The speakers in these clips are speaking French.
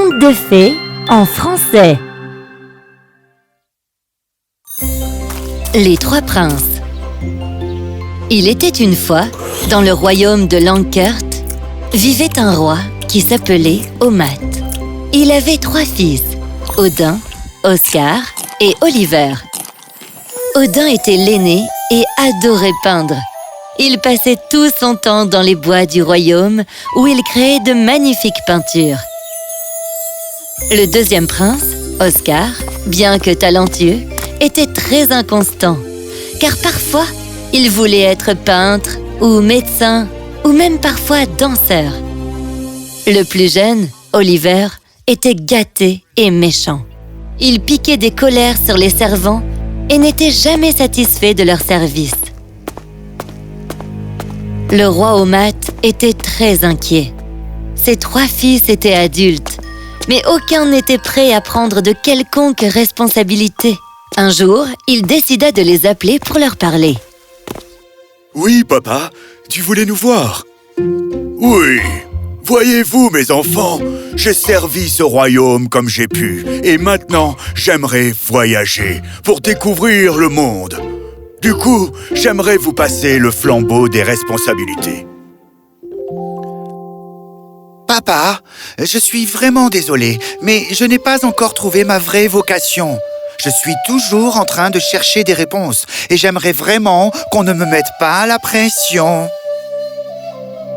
Conte de fées en français. Les trois princes. Il était une fois, dans le royaume de Langkurt, vivait un roi qui s'appelait Omat. Il avait trois fils, Odin, Oscar et Oliver. Odin était l'aîné et adorait peindre. Il passait tout son temps dans les bois du royaume où il créait de magnifiques peintures. Le deuxième prince, Oscar, bien que talentueux, était très inconstant, car parfois, il voulait être peintre ou médecin ou même parfois danseur. Le plus jeune, Oliver, était gâté et méchant. Il piquait des colères sur les servants et n'était jamais satisfait de leur service. Le roi Omat était très inquiet. Ses trois fils étaient adultes, mais aucun n'était prêt à prendre de quelconque responsabilité. Un jour, il décida de les appeler pour leur parler. « Oui, papa, tu voulais nous voir ?»« Oui, voyez-vous, mes enfants, j'ai servi ce royaume comme j'ai pu, et maintenant, j'aimerais voyager pour découvrir le monde. Du coup, j'aimerais vous passer le flambeau des responsabilités. » Papa, je suis vraiment désolé, mais je n'ai pas encore trouvé ma vraie vocation. Je suis toujours en train de chercher des réponses et j'aimerais vraiment qu'on ne me mette pas la pression.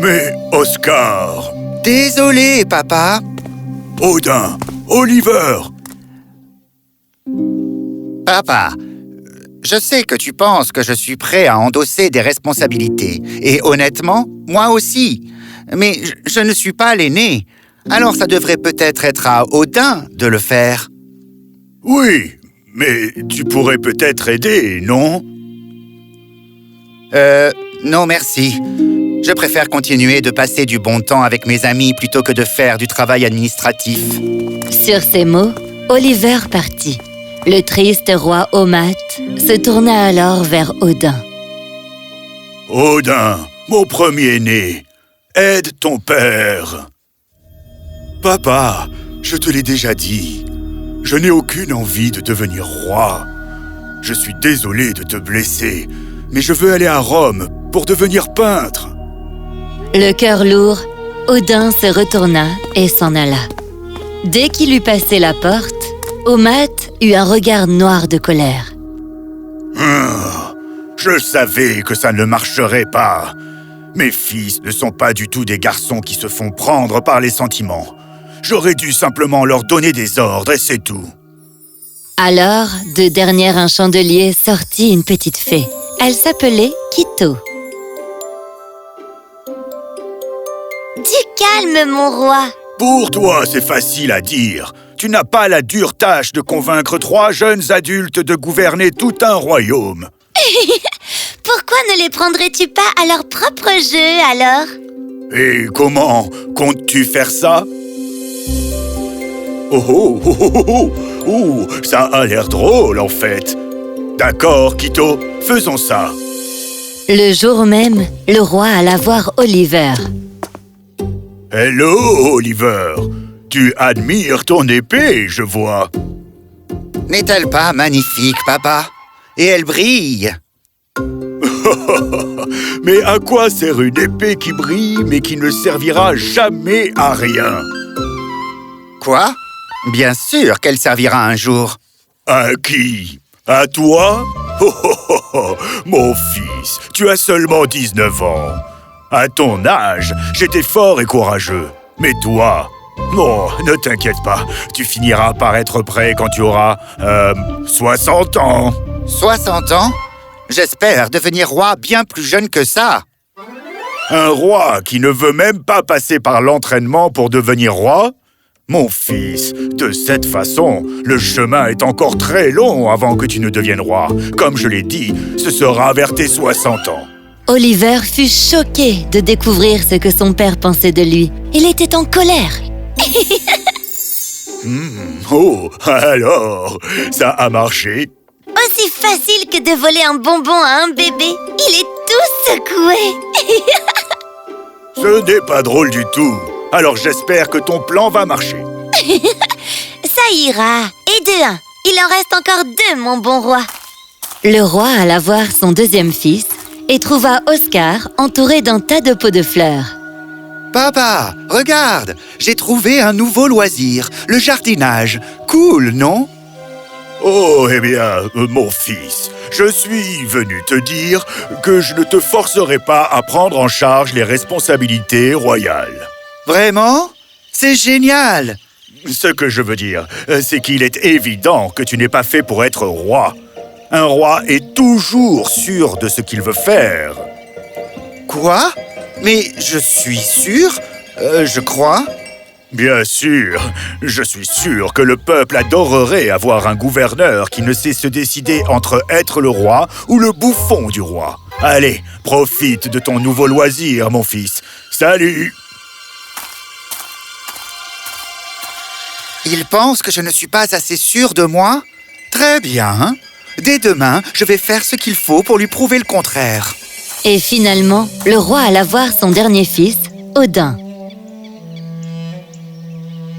Mais Oscar... Désolé, papa. Odin, Oliver... Papa, je sais que tu penses que je suis prêt à endosser des responsabilités. Et honnêtement, moi aussi. Mais je ne suis pas l'aîné. Alors ça devrait peut-être être à Odin de le faire. Oui, mais tu pourrais peut-être aider, non? Non merci. Je préfère continuer de passer du bon temps avec mes amis plutôt que de faire du travail administratif. Sur ces mots, Oliver partit. Le triste roi Omat se tourna alors vers Odin. « Odin, mon premier-né, aide ton père. »« Papa, je te l'ai déjà dit, je n'ai aucune envie de devenir roi. Je suis désolé de te blesser, mais je veux aller à Rome pour devenir peintre. » Le cœur lourd, Odin se retourna et s'en alla. Dès qu'il eut passé la porte, Omat eut un regard noir de colère. Je savais que ça ne marcherait pas. Mes fils ne sont pas du tout des garçons qui se font prendre par les sentiments. J'aurais dû simplement leur donner des ordres et c'est tout. Alors, de derrière un chandelier sortit une petite fée. Elle s'appelait Quito. Du calme, mon roi. Pour toi, c'est facile à dire. Tu n'as pas la dure tâche de convaincre trois jeunes adultes de gouverner tout un royaume. Pourquoi ne les prendrais-tu pas à leur propre jeu, alors? Et comment comptes-tu faire ça? Oh, ça a l'air drôle, en fait. D'accord, Quito, faisons ça. Le jour même, le roi alla voir Oliver. Hello, Oliver. Tu admires ton épée, je vois. N'est-elle pas magnifique, papa? Et elle brille. Mais à quoi sert une épée qui brille, mais qui ne servira jamais à rien? Quoi? Bien sûr qu'elle servira un jour. À qui? À toi? Mon fils, tu as seulement 19 ans. À ton âge, j'étais fort et courageux. Mais toi... Oh, ne t'inquiète pas, tu finiras par être prêt quand tu auras... 60 ans. 60 ans? J'espère devenir roi bien plus jeune que ça. Un roi qui ne veut même pas passer par l'entraînement pour devenir roi? Mon fils, de cette façon, le chemin est encore très long avant que tu ne deviennes roi. Comme je l'ai dit, ce sera vers tes 60 ans. Oliver fut choqué de découvrir ce que son père pensait de lui. Il était en colère. Oh, alors, ça a marché? Aussi facile que de voler un bonbon à un bébé. Il est tout secoué. Ce n'est pas drôle du tout. Alors j'espère que ton plan va marcher. Ça ira. Et de 1. Il en reste encore 2, mon bon roi. Le roi alla voir son deuxième fils et trouva Oscar entouré d'un tas de pots de fleurs. Papa, regarde, j'ai trouvé un nouveau loisir, le jardinage. Cool, non? Oh, eh bien, mon fils, je suis venu te dire que je ne te forcerai pas à prendre en charge les responsabilités royales. Vraiment? C'est génial! Ce que je veux dire, c'est qu'il est évident que tu n'es pas fait pour être roi. Un roi est toujours sûr de ce qu'il veut faire. Quoi? Mais je suis sûr, je crois. Bien sûr, je suis sûr que le peuple adorerait avoir un gouverneur qui ne sait se décider entre être le roi ou le bouffon du roi. Allez, profite de ton nouveau loisir, mon fils. Salut! Il pense que je ne suis pas assez sûr de moi? Très bien. Dès demain, je vais faire ce qu'il faut pour lui prouver le contraire. Et finalement, le roi alla voir son dernier fils, Odin.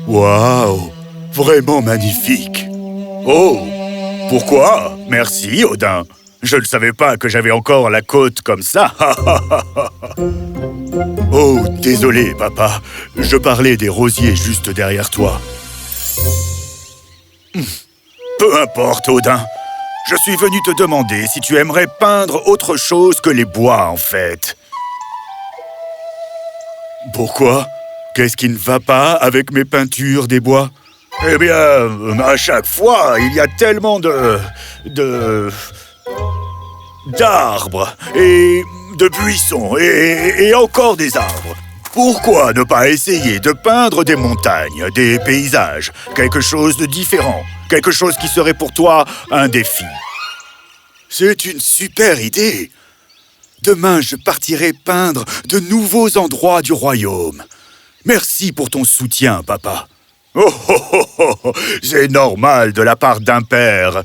Waouh! Vraiment magnifique! Oh! Pourquoi? Merci, Odin! Je ne savais pas que j'avais encore la côte comme ça! Oh, désolé, papa. Je parlais des rosiers juste derrière toi. Peu importe, Odin. Je suis venu te demander si tu aimerais peindre autre chose que les bois, en fait. Pourquoi? Qu'est-ce qui ne va pas avec mes peintures des bois? Eh bien, à chaque fois, il y a tellement d'arbres et de buissons et encore des arbres. Pourquoi ne pas essayer de peindre des montagnes, des paysages, quelque chose de différent, quelque chose qui serait pour toi un défi? C'est une super idée! Demain, je partirai peindre de nouveaux endroits du royaume. Merci pour ton soutien, papa. Oh, oh, oh, oh, oh. C'est normal de la part d'un père.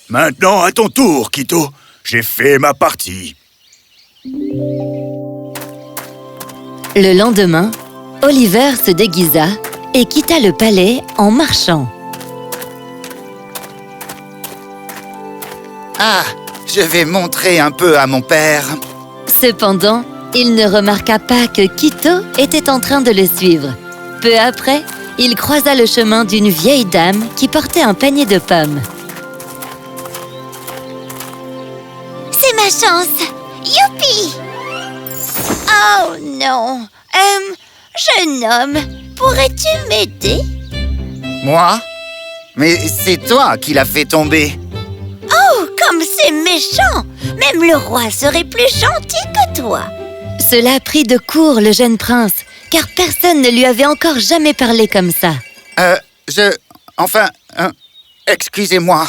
Maintenant, à ton tour, Quito. J'ai fait ma partie. Le lendemain, Oliver se déguisa et quitta le palais en marchant. Ah, je vais montrer un peu à mon père. Cependant, il ne remarqua pas que Quito était en train de le suivre. Peu après, il croisa le chemin d'une vieille dame qui portait un panier de pommes. C'est ma chance. Youpi! Oh non. Jeune homme, pourrais-tu m'aider? Moi? Mais c'est toi qui l'as fait tomber. Oh, comme c'est méchant! Même le roi serait plus gentil que toi. Cela prit de court le jeune prince, car personne ne lui avait encore jamais parlé comme ça. Excusez-moi.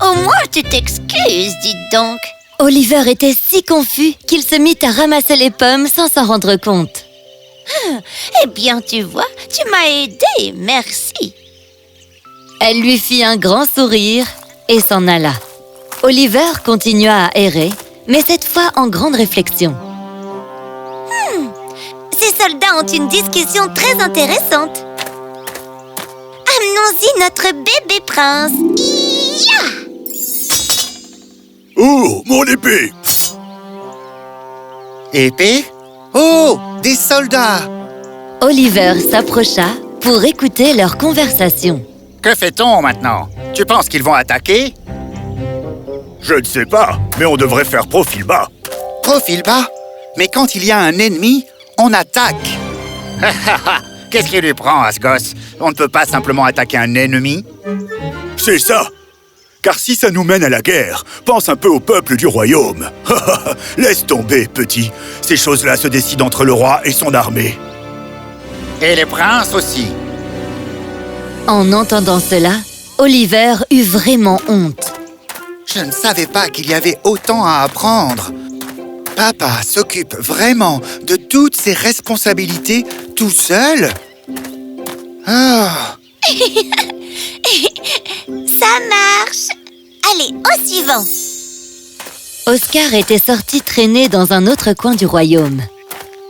Au moins tu t'excuses, dis donc. Oliver était si confus qu'il se mit à ramasser les pommes sans s'en rendre compte. Eh bien, tu vois, tu m'as aidé, merci. Elle lui fit un grand sourire et s'en alla. Oliver continua à errer, mais cette fois en grande réflexion. Ces soldats ont une discussion très intéressante. Amenons-y notre bébé prince. Ia! Oh, mon épée! Épée? Oh, des soldats! Oliver s'approcha pour écouter leur conversation. Que fait-on maintenant? Tu penses qu'ils vont attaquer? Je ne sais pas, mais on devrait faire profil bas. Profil bas? Mais quand il y a un ennemi, on attaque. Qu'est-ce qui lui prend à ce gosse? On ne peut pas simplement attaquer un ennemi? C'est ça! Car si ça nous mène à la guerre, pense un peu au peuple du royaume. Laisse tomber, petit. Ces choses-là se décident entre le roi et son armée. Et les princes aussi. En entendant cela, Oliver eut vraiment honte. Je ne savais pas qu'il y avait autant à apprendre. Papa s'occupe vraiment de toutes ses responsabilités tout seul? Ah. Ça marche. Allez, au suivant. Oscar était sorti traîner dans un autre coin du royaume.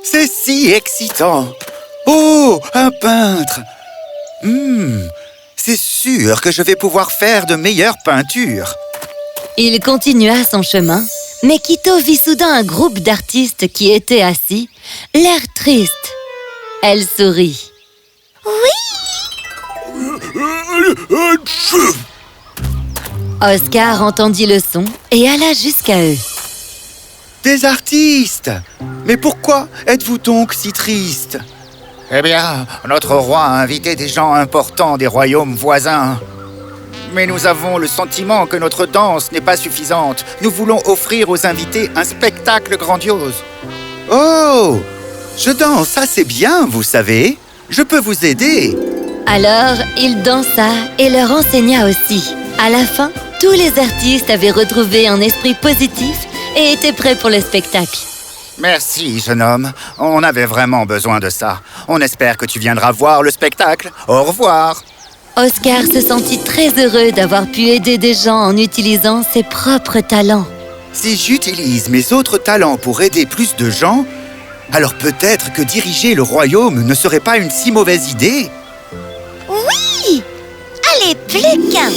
C'est si excitant! Oh, un peintre! C'est sûr que je vais pouvoir faire de meilleures peintures. Il continua son chemin, mais Quito vit soudain un groupe d'artistes qui étaient assis, l'air triste. Elle sourit. Oscar entendit le son et alla jusqu'à eux. Des artistes! Mais pourquoi êtes-vous donc si triste? Eh bien, notre roi a invité des gens importants des royaumes voisins. Mais nous avons le sentiment que notre danse n'est pas suffisante. Nous voulons offrir aux invités un spectacle grandiose. Oh! Je danse assez bien, vous savez. Je peux vous aider. Alors, il dansa et leur enseigna aussi. À la fin, tous les artistes avaient retrouvé un esprit positif et étaient prêts pour le spectacle. Merci, jeune homme. On avait vraiment besoin de ça. On espère que tu viendras voir le spectacle. Au revoir. Oscar se sentit très heureux d'avoir pu aider des gens en utilisant ses propres talents. Si j'utilise mes autres talents pour aider plus de gens, alors peut-être que diriger le royaume ne serait pas une si mauvaise idée. Oui! Allez, plus qu'un!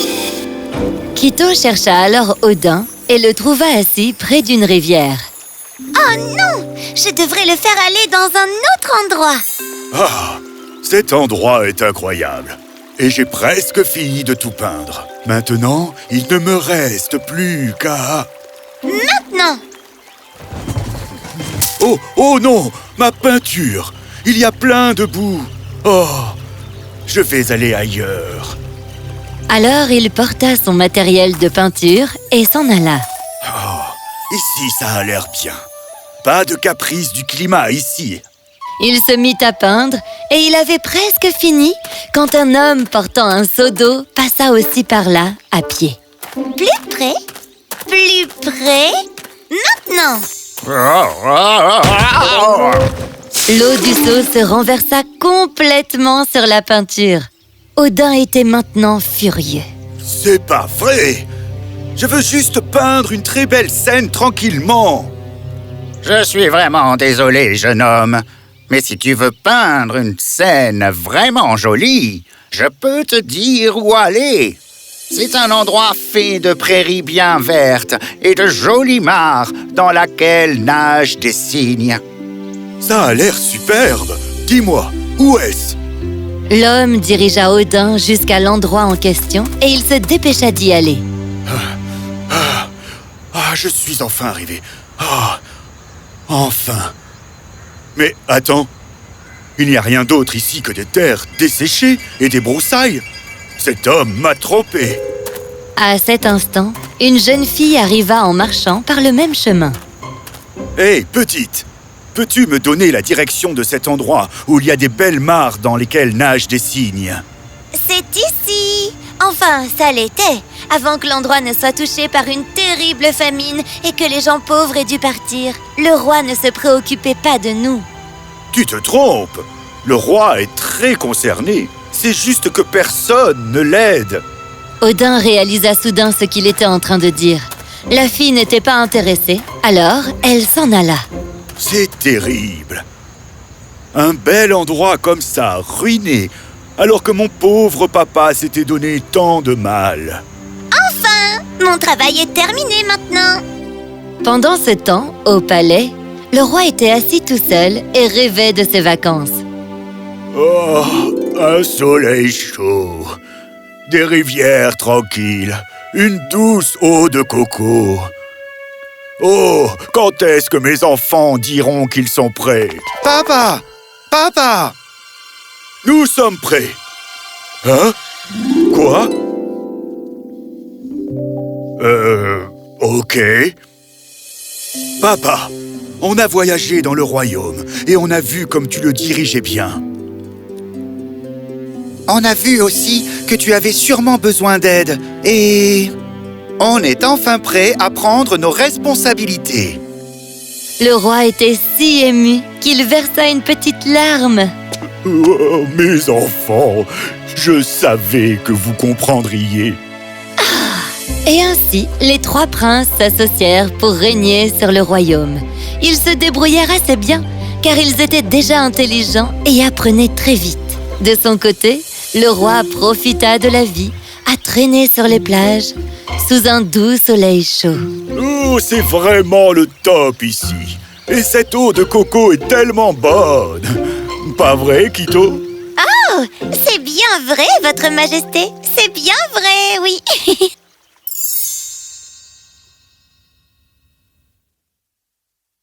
Quito chercha alors Odin et le trouva assis près d'une rivière. Oh non! Je devrais le faire aller dans un autre endroit. Ah, cet endroit est incroyable. Et j'ai presque fini de tout peindre. Maintenant, il ne me reste plus qu'à... Maintenant! Oh non, ma peinture! Il y a plein de boue. Oh, je vais aller ailleurs. Alors il porta son matériel de peinture et s'en alla. Oh, ici, ça a l'air bien. Pas de caprice du climat ici. Il se mit à peindre et il avait presque fini quand un homme portant un seau d'eau passa aussi par là, à pied. Plus près? Plus près? Maintenant! L'eau du seau se renversa complètement sur la peinture. Odin était maintenant furieux. C'est pas vrai! Je veux juste peindre une très belle scène tranquillement. Je suis vraiment désolé, jeune homme. Mais si tu veux peindre une scène vraiment jolie, je peux te dire où aller. C'est un endroit fait de prairies bien vertes et de jolies mares dans laquelle nagent des cygnes. Ça a l'air superbe. Dis-moi, où est-ce? L'homme dirigea Odin jusqu'à l'endroit en question et il se dépêcha d'y aller. Ah, je suis enfin arrivé. Ah, enfin. Mais attends, il n'y a rien d'autre ici que des terres desséchées et des broussailles. Cet homme m'a trompé. À cet instant, une jeune fille arriva en marchant par le même chemin. Hé, petite, peux-tu me donner la direction de cet endroit où il y a des belles mares dans lesquelles nagent des cygnes? C'est ici! Enfin, ça l'était, avant que l'endroit ne soit touché par une terrible famine et que les gens pauvres aient dû partir. Le roi ne se préoccupait pas de nous. Tu te trompes. Le roi est très concerné. C'est juste que personne ne l'aide. Odin réalisa soudain ce qu'il était en train de dire. La fille n'était pas intéressée, alors elle s'en alla. C'est terrible. Un bel endroit comme ça, ruiné, alors que mon pauvre papa s'était donné tant de mal. Enfin, mon travail est terminé maintenant. Pendant ce temps, au palais, le roi était assis tout seul et rêvait de ses vacances. Oh, un soleil chaud, des rivières tranquilles, une douce eau de coco. Oh, quand est-ce que mes enfants diront qu'ils sont prêts? Papa! Papa! Nous sommes prêts. Hein? Quoi? Ok. Papa, on a voyagé dans le royaume et on a vu comme tu le dirigeais bien. On a vu aussi que tu avais sûrement besoin d'aide et on est enfin prêt à prendre nos responsabilités. Le roi était si ému qu'il versa une petite larme. Oh, mes enfants, je savais que vous comprendriez. Et ainsi, les trois princes s'associèrent pour régner sur le royaume. Ils se débrouillèrent assez bien, car ils étaient déjà intelligents et apprenaient très vite. De son côté, le roi profita de la vie à traîner sur les plages sous un doux soleil chaud. Oh, c'est vraiment le top ici. Et cette eau de coco est tellement bonne. Pas vrai, Quito? Oh, c'est bien vrai, Votre Majesté. C'est bien vrai, oui.